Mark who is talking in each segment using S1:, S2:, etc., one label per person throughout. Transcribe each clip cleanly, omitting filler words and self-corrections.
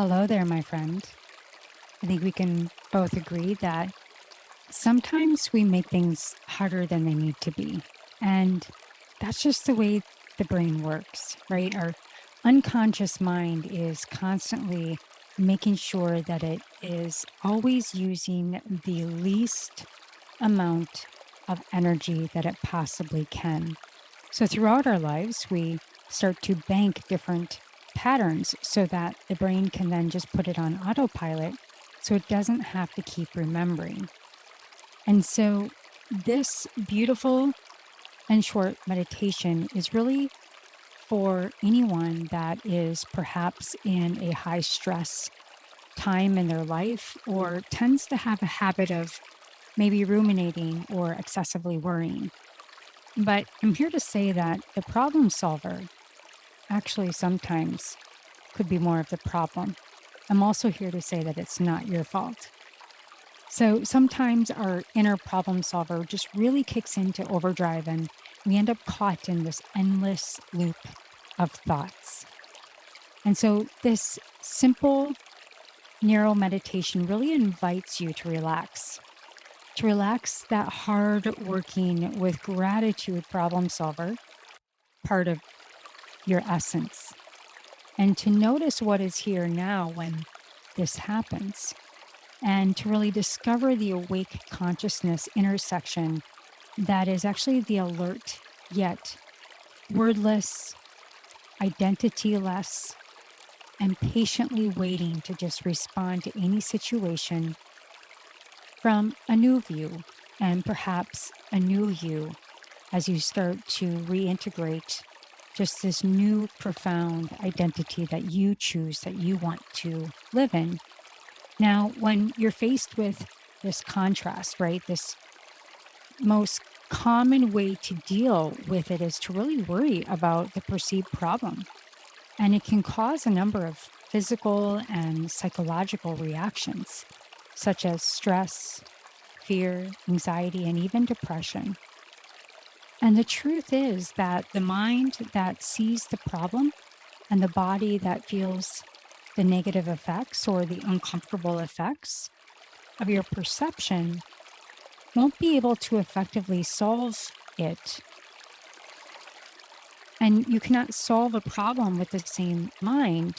S1: Hello there, my friend. I think we can both agree that sometimes we make things harder than they need to be. And that's just the way the brain works, right? Our unconscious mind is constantly making sure that it is always using the least amount of energy that it possibly can. So throughout our lives, we start to bank different patterns so that the brain can then just put it on autopilot so it doesn't have to keep remembering. And so this beautiful and short meditation is really for anyone that is perhaps in a high stress time in their life or tends to have a habit of maybe ruminating or excessively worrying. But I'm here to say that the problem solver actually sometimes could be more of the problem. I'm also here to say that it's not your fault. So sometimes our inner problem solver just really kicks into overdrive and we end up caught in this endless loop of thoughts. And so this simple, narrow meditation really invites you to relax that hard working with gratitude problem solver part of your essence, and to notice what is here now when this happens, and to really discover the awake consciousness intersection that is actually the alert yet wordless, identityless, and patiently waiting to just respond to any situation from a new view and perhaps a new you as you start to reintegrate just this new profound identity that you choose, that you want to live in. Now, when you're faced with this contrast, right, this most common way to deal with it is to really worry about the perceived problem. And it can cause a number of physical and psychological reactions, such as stress, fear, anxiety, and even depression. And the truth is that the mind that sees the problem and the body that feels the negative effects or the uncomfortable effects of your perception won't be able to effectively solve it. And you cannot solve a problem with the same mind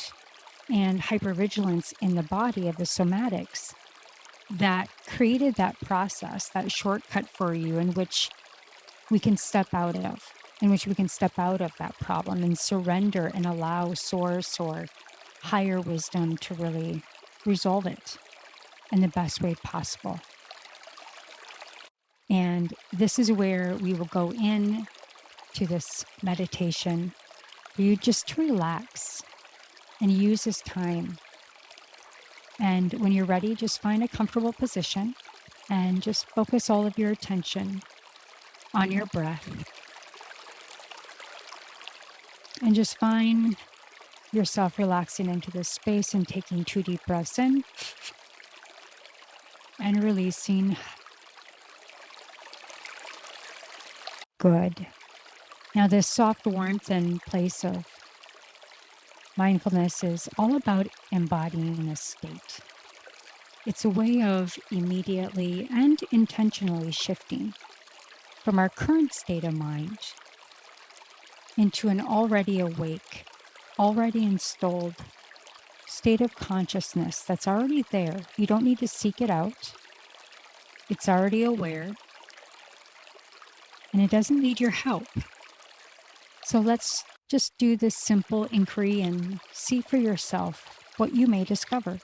S1: and hypervigilance in the body of the somatics that created that process, that shortcut for you in which we can step out of that problem and surrender and allow source or higher wisdom to really resolve it in the best way possible. And this is where we will go in to this meditation for you just to relax and use this time. And when you're ready, just find a comfortable position and just focus all of your attention on your breath. And just find yourself relaxing into this space and taking 2 deep breaths in and releasing. Good. Now, this soft warmth and place of mindfulness is all about embodying a state. It's a way of immediately and intentionally shifting from our current state of mind into an already awake, already installed state of consciousness that's already there. You don't need to seek it out. It's already aware, and it doesn't need your help. So let's just do this simple inquiry and see for yourself what you may discover.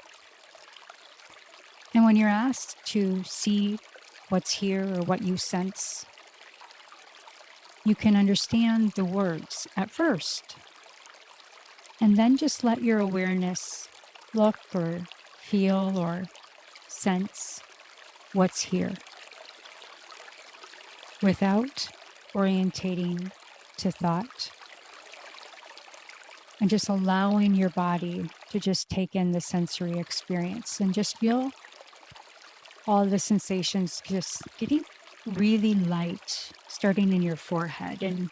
S1: And when you're asked to see what's here or what you sense, you can understand the words at first, and then just let your awareness look or feel or sense what's here without orientating to thought, and just allowing your body to just take in the sensory experience and just feel all the sensations just getting really light, starting in your forehead and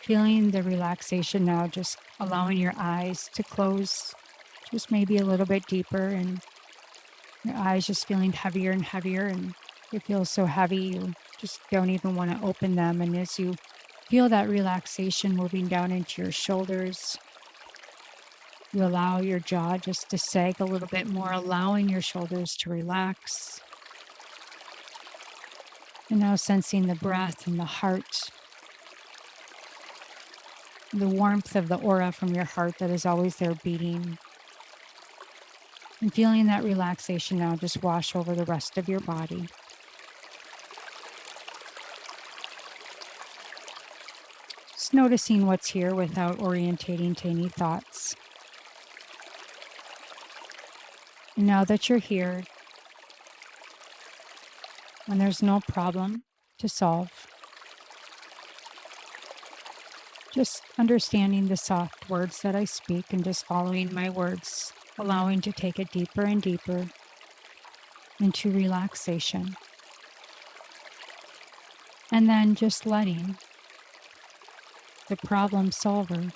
S1: feeling the relaxation now, just allowing your eyes to close just maybe a little bit deeper, and your eyes just feeling heavier and heavier, and it feels so heavy you just don't even want to open them. And as you feel that relaxation moving down into your shoulders, you allow your jaw just to sag a little bit more, allowing your shoulders to relax. And now sensing the breath and the heart, the warmth of the aura from your heart that is always there beating. And feeling that relaxation now just wash over the rest of your body. Just noticing what's here without orientating to any thoughts. And now that you're here, when there's no problem to solve, just understanding the soft words that I speak and just following my words, allowing to take it deeper and deeper into relaxation. And then just letting the problem solver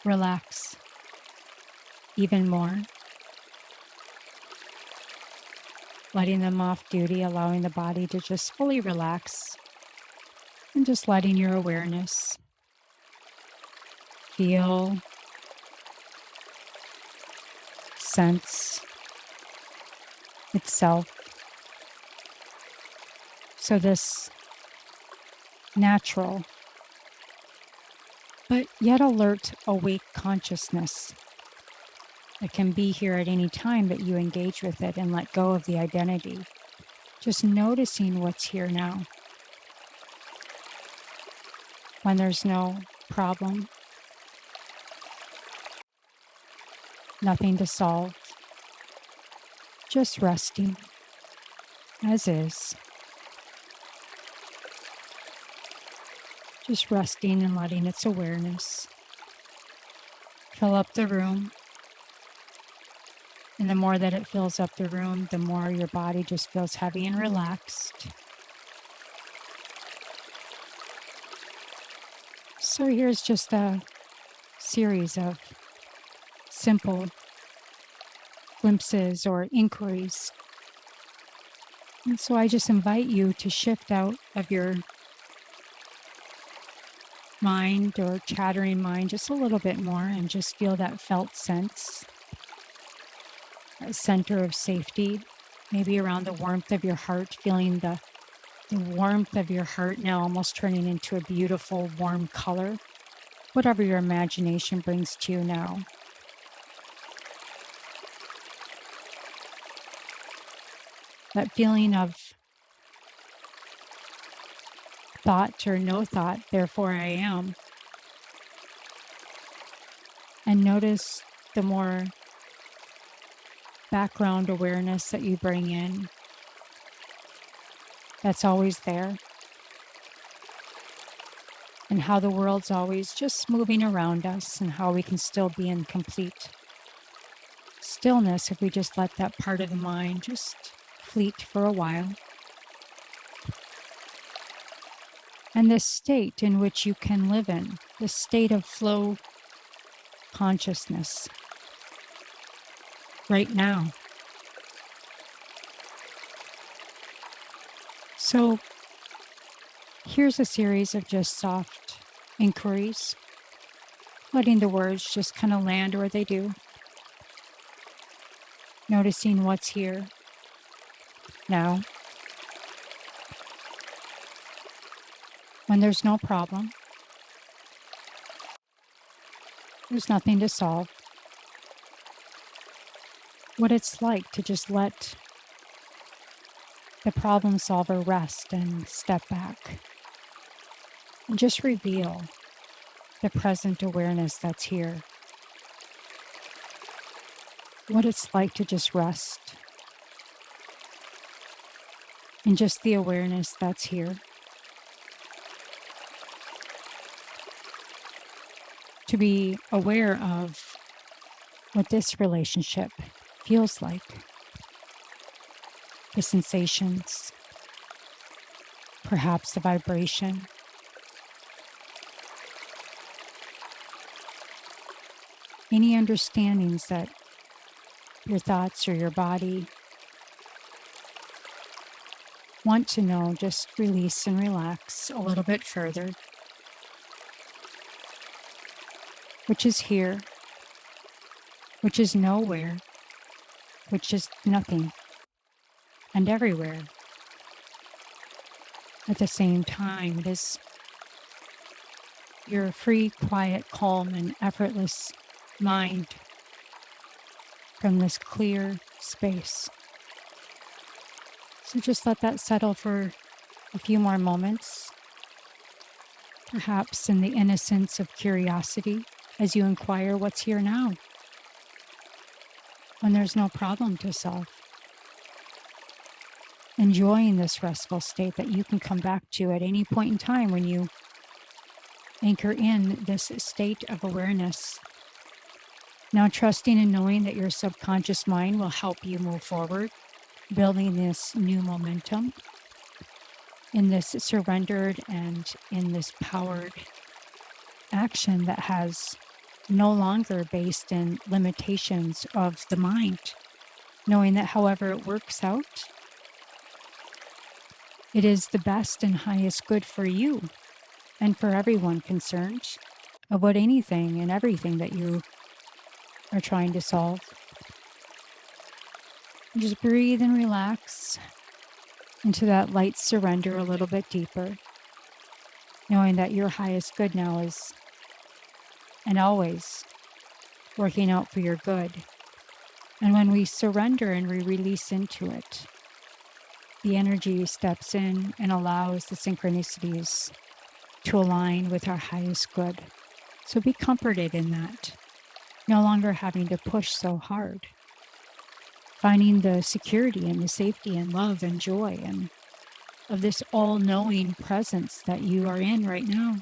S1: relax even more. Letting them off duty, allowing the body to just fully relax, and just letting your awareness feel, sense itself. So this natural, but yet alert, awake consciousness that can be here at any time that you engage with it and let go of the identity. Just noticing what's here now. When there's no problem, nothing to solve, just resting as is. Just resting and letting its awareness fill up the room. And the more that it fills up the room, the more your body just feels heavy and relaxed. So here's just a series of simple glimpses or inquiries. And so I just invite you to shift out of your mind or chattering mind just a little bit more and just feel that felt sense. A center of safety, maybe around the warmth of your heart, feeling the warmth of your heart now almost turning into a beautiful warm color, whatever your imagination brings to you now. That feeling of thought or no thought, therefore I am. And notice the more background awareness that you bring in, that's always there. And how the world's always just moving around us and how we can still be in complete stillness if we just let that part of the mind just fleet for a while. And this state in which you can live in, this state of flow consciousness right now. So here's a series of just soft inquiries, letting the words just kind of land where they do. Noticing what's here now. When there's no problem, there's nothing to solve. What it's like to just let the problem solver rest and step back and just reveal the present awareness that's here. What it's like to just rest and just the awareness that's here. To be aware of what this relationship feels like, the sensations, perhaps the vibration. Any understandings that your thoughts or your body want to know, just release and relax a little bit further, which is here, which is nowhere, which is nothing and everywhere. At the same time, it is your free, quiet, calm, and effortless mind from this clear space. So just let that settle for a few more moments, perhaps in the innocence of curiosity as you inquire what's here now, when there's no problem to solve. Enjoying this restful state that you can come back to at any point in time when you anchor in this state of awareness. Now trusting and knowing that your subconscious mind will help you move forward, building this new momentum in this surrendered and in this powered action that has no longer based in limitations of the mind, knowing that however it works out, it is the best and highest good for you and for everyone concerned about anything and everything that you are trying to solve. Just breathe and relax into that light surrender a little bit deeper, knowing that your highest good now is and always working out for your good. And when we surrender and we release into it, the energy steps in and allows the synchronicities to align with our highest good. So be comforted in that, no longer having to push so hard, finding the security and the safety and love and joy and of this all-knowing presence that you are in right now.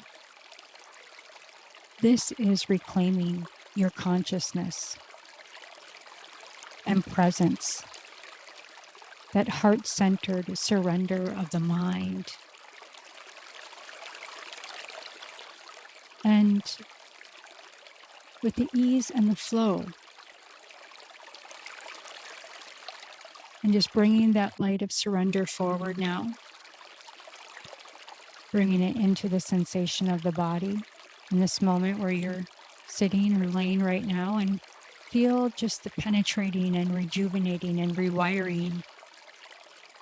S1: This is reclaiming your consciousness and presence, that heart-centered surrender of the mind. And with the ease and the flow, and just bringing that light of surrender forward now, bringing it into the sensation of the body in this moment where you're sitting or laying right now, and feel just the penetrating and rejuvenating and rewiring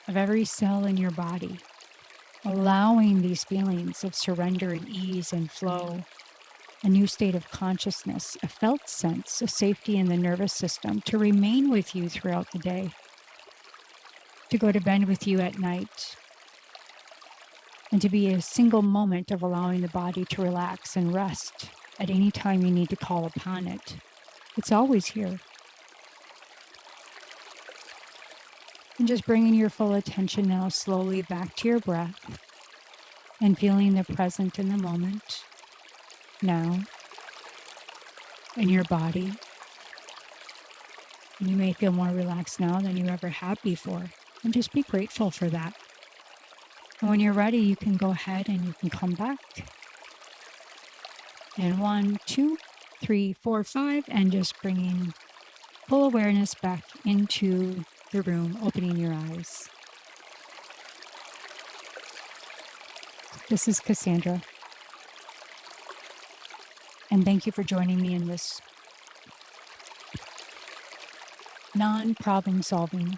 S1: of every cell in your body, allowing these feelings of surrender and ease and flow, a new state of consciousness, a felt sense of safety in the nervous system to remain with you throughout the day, to go to bed with you at night, and to be a single moment of allowing the body to relax and rest at any time you need to call upon it. It's always here. And just bringing your full attention now slowly back to your breath and feeling the present in the moment, now, in your body. And you may feel more relaxed now than you ever have before. And just be grateful for that. And when you're ready, you can go ahead and you can come back. And 1, 2, 3, 4, 5, and just bringing full awareness back into the room, opening your eyes. This is Cassandra. And thank you for joining me in this non-problem solving,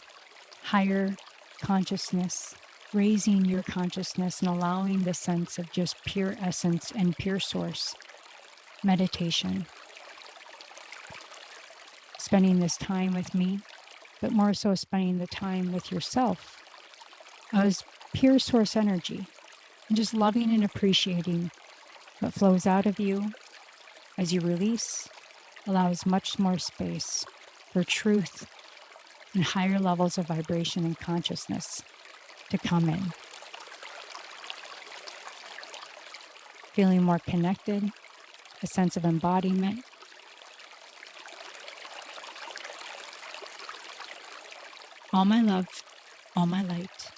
S1: higher consciousness, raising your consciousness and allowing the sense of just pure essence and pure source meditation. Spending this time with me, but more so spending the time with yourself as pure source energy, and just loving and appreciating what flows out of you as you release, allows much more space for truth and higher levels of vibration and consciousness to come in. Feeling more connected, a sense of embodiment. All my love, all my light.